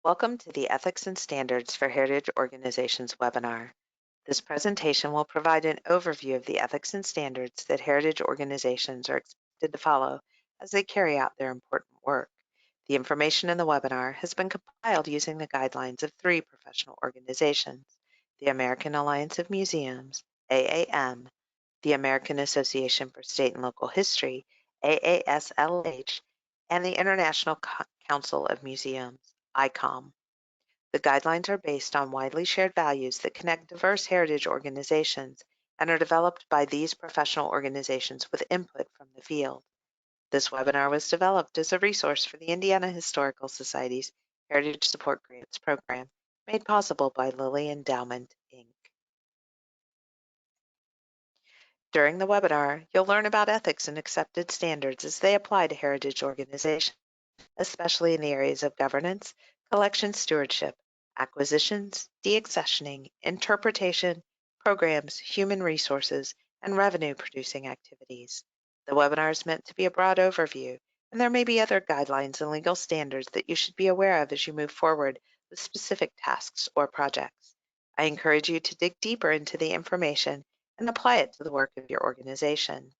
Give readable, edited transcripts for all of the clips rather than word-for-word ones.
Welcome to the Ethics and Standards for Heritage Organizations webinar. This presentation will provide an overview of the ethics and standards that heritage organizations are expected to follow as they carry out their important work. The information in the webinar has been compiled using the guidelines of three professional organizations: the American Alliance of Museums, AAM, the American Association for State and Local History, AASLH, and the International Council of Museums, ICOM. The guidelines are based on widely shared values that connect diverse heritage organizations and are developed by these professional organizations with input from the field. This webinar was developed as a resource for the Indiana Historical Society's Heritage Support Grants Program, made possible by Lilly Endowment, Inc. During the webinar, you'll learn about ethics and accepted standards as they apply to heritage organizations, especially in the areas of governance, collection stewardship, acquisitions, deaccessioning, interpretation, programs, human resources, and revenue-producing activities. The webinar is meant to be a broad overview, and there may be other guidelines and legal standards that you should be aware of as you move forward with specific tasks or projects. I encourage you to dig deeper into the information and apply it to the work of your organization.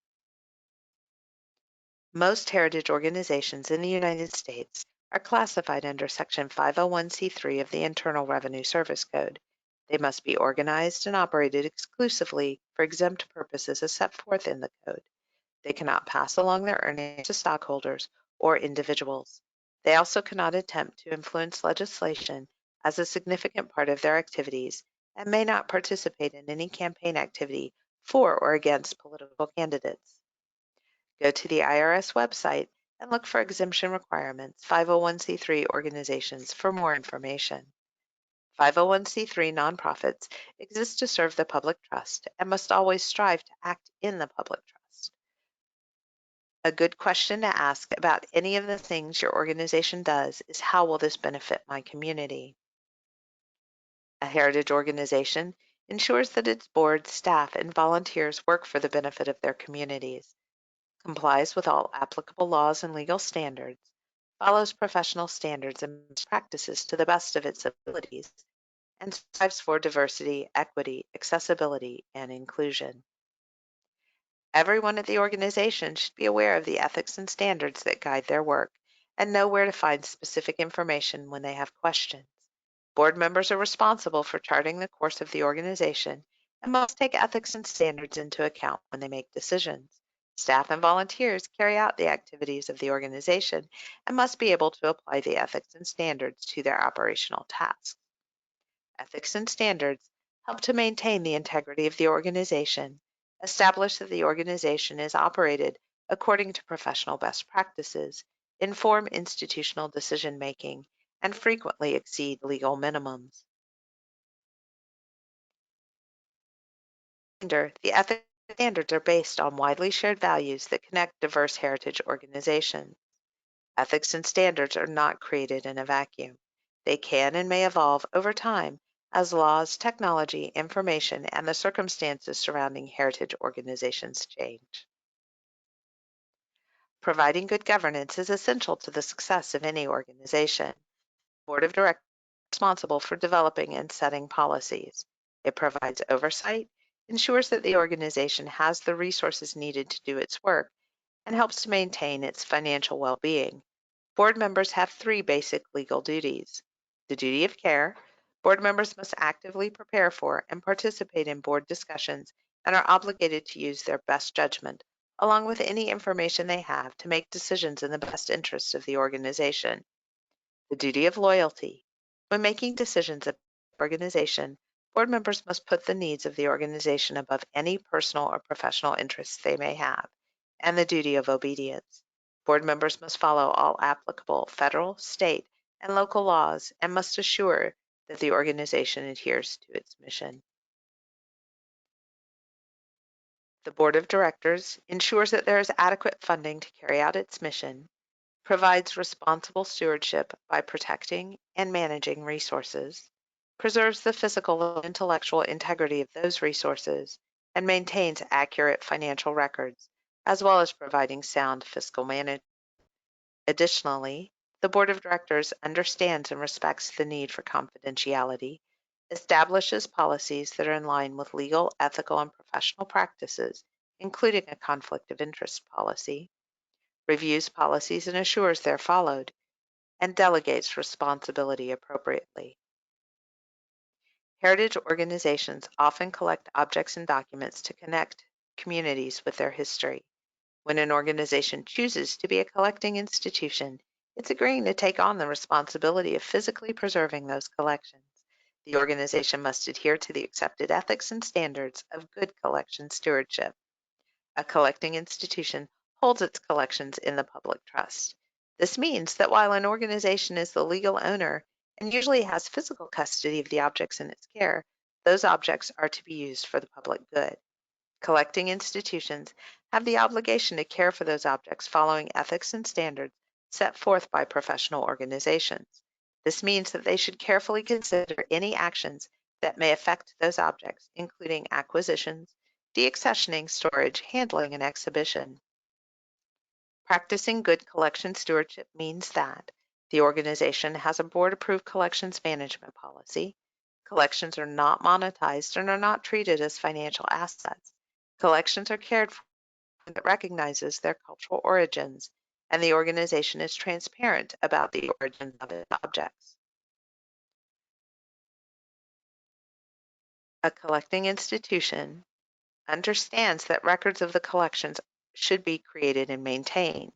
Most heritage organizations in the United States are classified under Section 501c3 of the Internal Revenue Service Code. They must be organized and operated exclusively for exempt purposes as set forth in the code. They cannot pass along their earnings to stockholders or individuals. They also cannot attempt to influence legislation as a significant part of their activities and may not participate in any campaign activity for or against political candidates. Go to the IRS website and look for exemption requirements, 501c3 organizations for more information. 501c3 nonprofits exist to serve the public trust and must always strive to act in the public trust. A good question to ask about any of the things your organization does is, how will this benefit my community? A heritage organization ensures that its board, staff, and volunteers work for the benefit of their communities, complies with all applicable laws and legal standards, follows professional standards and best practices to the best of its abilities, and strives for diversity, equity, accessibility, and inclusion. Everyone at the organization should be aware of the ethics and standards that guide their work and know where to find specific information when they have questions. Board members are responsible for charting the course of the organization and must take ethics and standards into account when they make decisions. Staff and volunteers carry out the activities of the organization and must be able to apply the ethics and standards to their operational tasks. Ethics and standards help to maintain the integrity of the organization, establish that the organization is operated according to professional best practices, inform institutional decision-making, and frequently exceed legal minimums. The ethics standards are based on widely shared values that connect diverse heritage organizations. Ethics and standards are not created in a vacuum. They can and may evolve over time as laws, technology, information, and the circumstances surrounding heritage organizations change. Providing good governance is essential to the success of any organization. The Board of Directors is responsible for developing and setting policies. It provides oversight, ensures that the organization has the resources needed to do its work, and helps to maintain its financial well-being. Board members have three basic legal duties. The duty of care. Board members must actively prepare for and participate in board discussions and are obligated to use their best judgment, along with any information they have, to make decisions in the best interests of the organization. The duty of loyalty. When making decisions of the organization, board members must put the needs of the organization above any personal or professional interests they may have. And the duty of obedience. Board members must follow all applicable federal, state, and local laws and must assure that the organization adheres to its mission. The Board of Directors ensures that there is adequate funding to carry out its mission, provides responsible stewardship by protecting and managing resources, preserves the physical and intellectual integrity of those resources, and maintains accurate financial records, as well as providing sound fiscal management. Additionally, The Board of Directors understands and respects the need for confidentiality, establishes policies that are in line with legal, ethical, and professional practices, including a conflict of interest policy, reviews policies and assures they're followed, and delegates responsibility appropriately. Heritage organizations often collect objects and documents to connect communities with their history. When an organization chooses to be a collecting institution, it's agreeing to take on the responsibility of physically preserving those collections. The organization must adhere to the accepted ethics and standards of good collection stewardship. A collecting institution holds its collections in the public trust. This means that while an organization is the legal owner and usually has physical custody of the objects in its care, those objects are to be used for the public good. Collecting institutions have the obligation to care for those objects following ethics and standards set forth by professional organizations. This means that they should carefully consider any actions that may affect those objects, including acquisitions, deaccessioning, storage, handling, and exhibition. Practicing good collection stewardship means that the organization has a board-approved collections management policy. Collections are not monetized and are not treated as financial assets. Collections are cared for that recognizes their cultural origins, and the organization is transparent about the origins of its objects. A collecting institution understands that records of the collections should be created and maintained.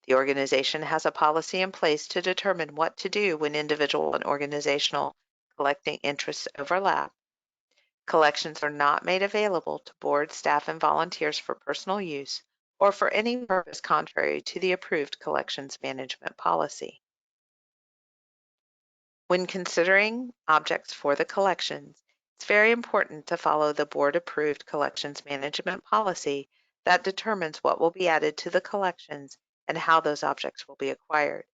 The organization has a policy in place to determine what to do when individual and organizational collecting interests overlap. Collections are not made available to board, staff, and volunteers for personal use or for any purpose contrary to the approved collections management policy. When considering objects for the collections, it's very important to follow the board-approved collections management policy that determines what will be added to the collections and how those objects will be acquired.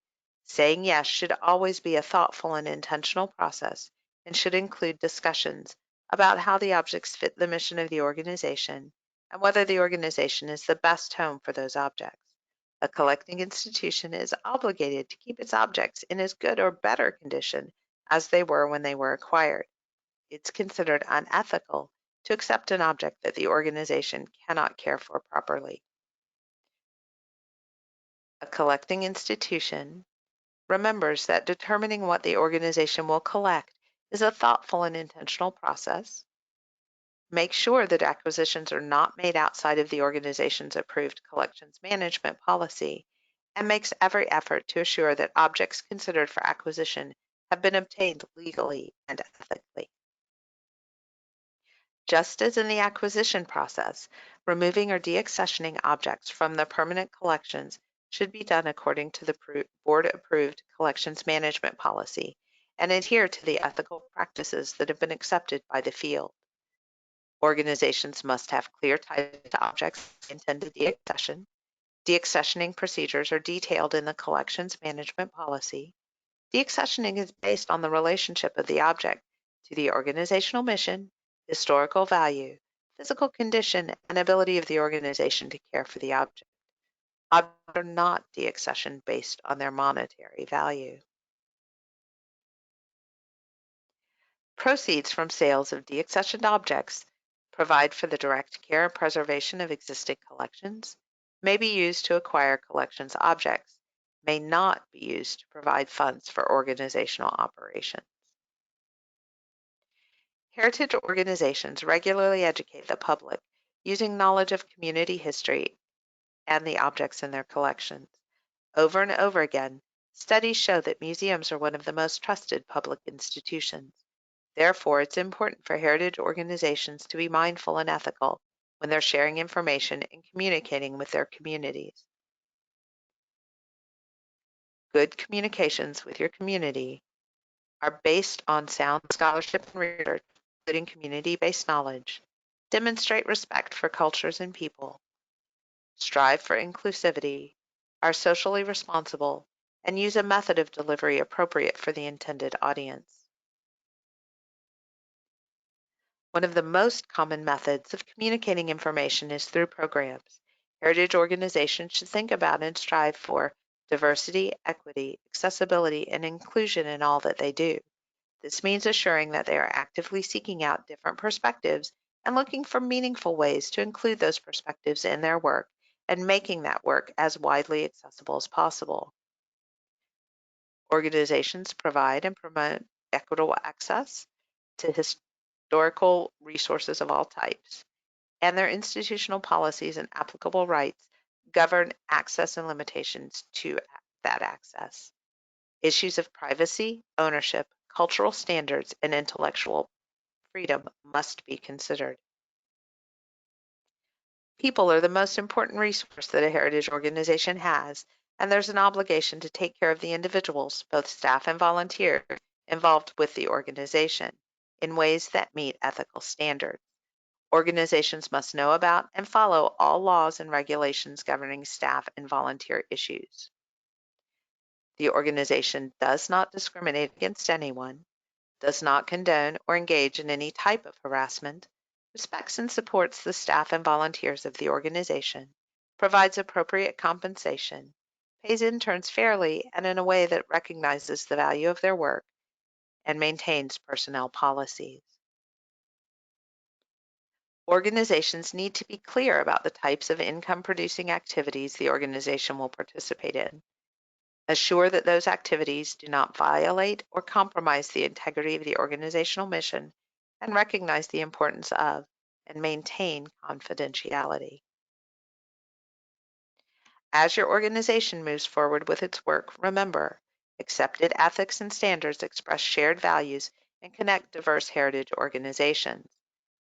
Saying yes should always be a thoughtful and intentional process and should include discussions about how the objects fit the mission of the organization and whether the organization is the best home for those objects. A collecting institution is obligated to keep its objects in as good or better condition as they were when they were acquired. It's considered unethical to accept an object that the organization cannot care for properly. A collecting institution remembers that determining what the organization will collect is a thoughtful and intentional process. Make sure that acquisitions are not made outside of the organization's approved collections management policy, and makes every effort to assure that objects considered for acquisition have been obtained legally and ethically. Just as in the acquisition process, removing or deaccessioning objects from the permanent collections should be done according to the board-approved collections management policy and adhere to the ethical practices that have been accepted by the field. Organizations must have clear title to objects intended deaccession. Deaccessioning procedures are detailed in the collections management policy. Deaccessioning is based on the relationship of the object to the organizational mission, historical value, physical condition, and ability of the organization to care for the object. Objects are not deaccessioned based on their monetary value. Proceeds from sales of deaccessioned objects provide for the direct care and preservation of existing collections, may be used to acquire collections objects, may not be used to provide funds for organizational operations. Heritage organizations regularly educate the public using knowledge of community history and the objects in their collections. Over and over again, studies show that museums are one of the most trusted public institutions. Therefore, it's important for heritage organizations to be mindful and ethical when they're sharing information and communicating with their communities. Good communications with your community are based on sound scholarship and research, including community-based knowledge, demonstrate respect for cultures and people, strive for inclusivity, are socially responsible, and use a method of delivery appropriate for the intended audience. One of the most common methods of communicating information is through programs. Heritage organizations should think about and strive for diversity, equity, accessibility, and inclusion in all that they do. This means assuring that they are actively seeking out different perspectives and looking for meaningful ways to include those perspectives in their work and making that work as widely accessible as possible. Organizations provide and promote equitable access to historical resources of all types, and their institutional policies and applicable rights govern access and limitations to that access. Issues of privacy, ownership, cultural standards, and intellectual freedom must be considered. People are the most important resource that a heritage organization has, and there's an obligation to take care of the individuals, both staff and volunteers, involved with the organization in ways that meet ethical standards. Organizations must know about and follow all laws and regulations governing staff and volunteer issues. The organization does not discriminate against anyone, does not condone or engage in any type of harassment, respects and supports the staff and volunteers of the organization, provides appropriate compensation, pays interns fairly and in a way that recognizes the value of their work, and maintains personnel policies. Organizations need to be clear about the types of income-producing activities the organization will participate in. Assure that those activities do not violate or compromise the integrity of the organizational mission, and recognize the importance of and maintain confidentiality. As your organization moves forward with its work, remember, accepted ethics and standards express shared values and connect diverse heritage organizations.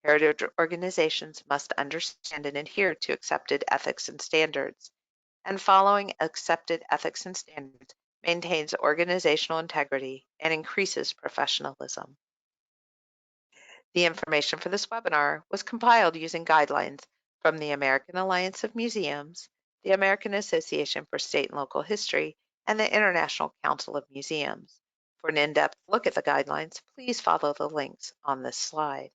Heritage organizations must understand and adhere to accepted ethics and standards, and following accepted ethics and standards maintains organizational integrity and increases professionalism. The information for this webinar was compiled using guidelines from the American Alliance of Museums, the American Association for State and Local History, and the International Council of Museums. For an in-depth look at the guidelines, please follow the links on this slide.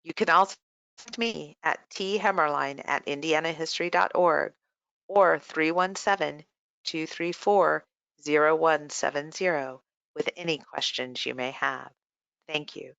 You can also contact me at themmerline@indianahistory.org or 317-234-0170 with any questions you may have. Thank you.